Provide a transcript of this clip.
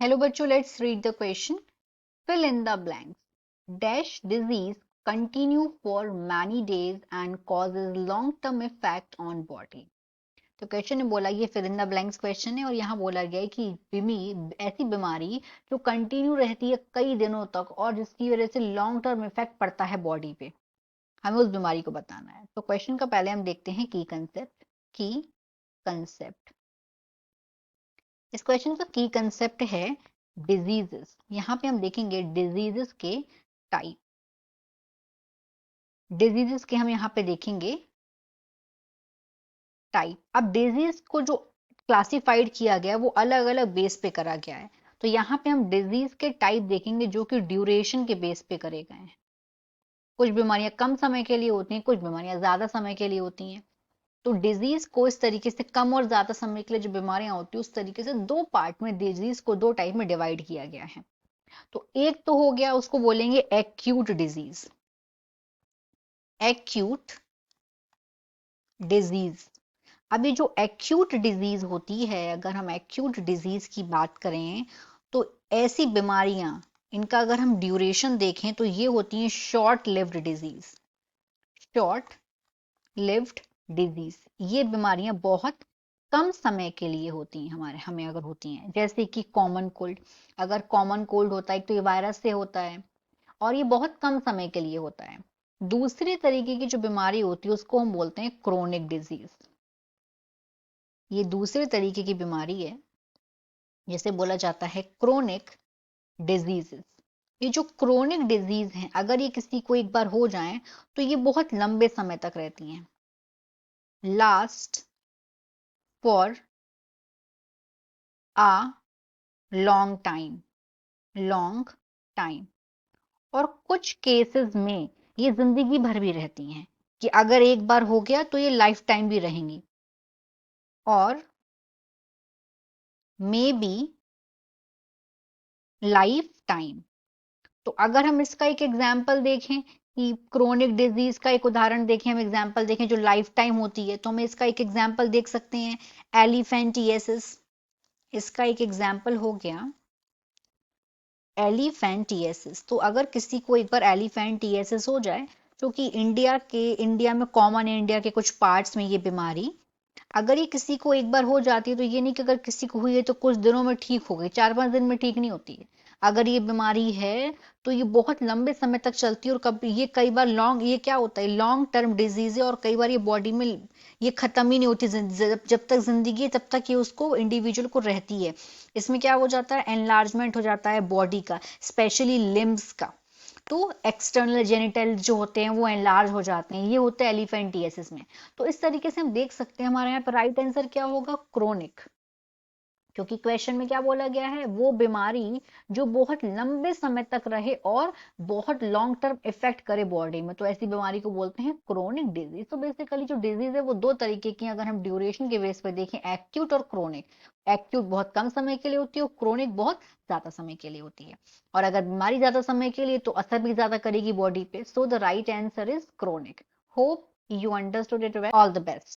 Hello बच्चों, let's read the question. Fill in the blanks. Dash disease continue for many days and causes long-term effect on body. तो question ने बोला, ये fill in the blanks question है और यहाँ बोला गया है कि ऐसी बीमारी जो कंटिन्यू रहती है कई दिनों तक और जिसकी वजह से लॉन्ग टर्म इफेक्ट पड़ता है बॉडी पे, हमें उस बीमारी को बताना है. तो क्वेश्चन का पहले हम देखते हैं की कंसेप्ट. की कंसेप्ट, इस क्वेश्चन का की कंसेप्ट है डिजीजेस. यहां पे हम देखेंगे डिजीजेस के टाइप. डिजीजेस के हम यहाँ पे देखेंगे टाइप. अब डिजीज को जो क्लासिफाइड किया गया है वो अलग अलग बेस पे करा गया है. तो यहाँ पे हम डिजीज के टाइप देखेंगे जो कि ड्यूरेशन के बेस पे करे गए हैं. कुछ बीमारियां कम समय के लिए होती हैं, कुछ बीमारियां ज्यादा समय के लिए होती हैं. तो डिजीज को इस तरीके से कम और ज्यादा समय के लिए जो बीमारियां होती है उस तरीके से दो पार्ट में डिजीज को दो टाइप में डिवाइड किया गया है. तो एक तो हो गया, उसको बोलेंगे एक्यूट डिजीज. Acute disease. अभी जो एक्यूट डिजीज होती है, अगर हम एक्यूट डिजीज की बात करें तो ऐसी बीमारियां, इनका अगर हम ड्यूरेशन देखें तो ये होती हैं short lived disease. Short lived disease, ये बीमारियां बहुत कम समय के लिए होती हैं हमें अगर होती हैं, जैसे कि कॉमन कोल्ड. अगर कॉमन कोल्ड होता है तो ये वायरस से होता है और ये बहुत कम समय के लिए होता है. दूसरी तरीके की जो बीमारी होती है उसको हम बोलते हैं क्रोनिक डिजीज. ये दूसरे तरीके की बीमारी है जिसे बोला जाता है क्रोनिक डिजीजेस. ये जो क्रोनिक डिजीज हैं, अगर ये किसी को एक बार हो जाए तो ये बहुत लंबे समय तक रहती हैं. Last for uh long time. Long time. और कुछ केसेस में ये जिंदगी भर भी रहती हैं, कि अगर एक बार हो गया तो ये लाइफ टाइम भी रहेंगी. और मे बी लाइफ टाइम. तो अगर हम इसका एक एग्जाम्पल देखें कि क्रोनिक डिजीज का एक उदाहरण देखें, हम एग्जाम्पल देखें जो लाइफ टाइम होती है, तो हम इसका एक एग्जाम्पल देख सकते हैं एलिफेंटिएसिस. इसका एक एग्जाम्पल हो गया एलिफेंटिएसिस. तो अगर किसी को एक बार एलिफेंटिएसिस हो जाए, क्योंकि इंडिया में कॉमन है, इंडिया के कुछ पार्ट्स में ये बीमारी, अगर ये किसी को एक बार हो जाती है तो ये नहीं कि अगर किसी को हुई है तो कुछ दिनों में ठीक हो गई, 4-5 दिन में ठीक नहीं होती है. अगर ये बीमारी है तो ये बहुत लंबे समय तक चलती है और कभी ये कई बार लॉन्ग, ये क्या होता है, लॉन्ग टर्म डिजीज है और कई बार ये बॉडी में ये खत्म ही नहीं होती. जब तक जिंदगी है तब तक ये उसको इंडिविजुअल को रहती है. इसमें क्या हो जाता है, एनलार्जमेंट हो जाता है बॉडी का, स्पेशली लिम्स का. तो एक्सटर्नल जेनिटल जो होते हैं वो एनलार्ज हो जाते हैं, ये होते हैं एलिफेंटिएसिस में. तो इस तरीके से हम देख सकते हैं हमारे यहाँ पर राइट आंसर क्या होगा, क्रोनिक. क्योंकि क्वेश्चन में क्या बोला गया है, वो बीमारी जो बहुत लंबे समय तक रहे और बहुत लॉन्ग टर्म इफेक्ट करे बॉडी में, तो ऐसी बीमारी को बोलते हैं क्रोनिक डिजीज. तो बेसिकली जो डिजीज है वो दो तरीके की, अगर हम ड्यूरेशन के बेस पे देखें, एक्यूट और क्रोनिक. एक्यूट बहुत कम समय के लिए होती है और क्रोनिक बहुत ज्यादा समय के लिए होती है. और अगर बीमारी ज्यादा समय के लिए तो असर भी ज्यादा करेगी बॉडी पे. So the right answer is chronic. Hope you understood it well. All the best.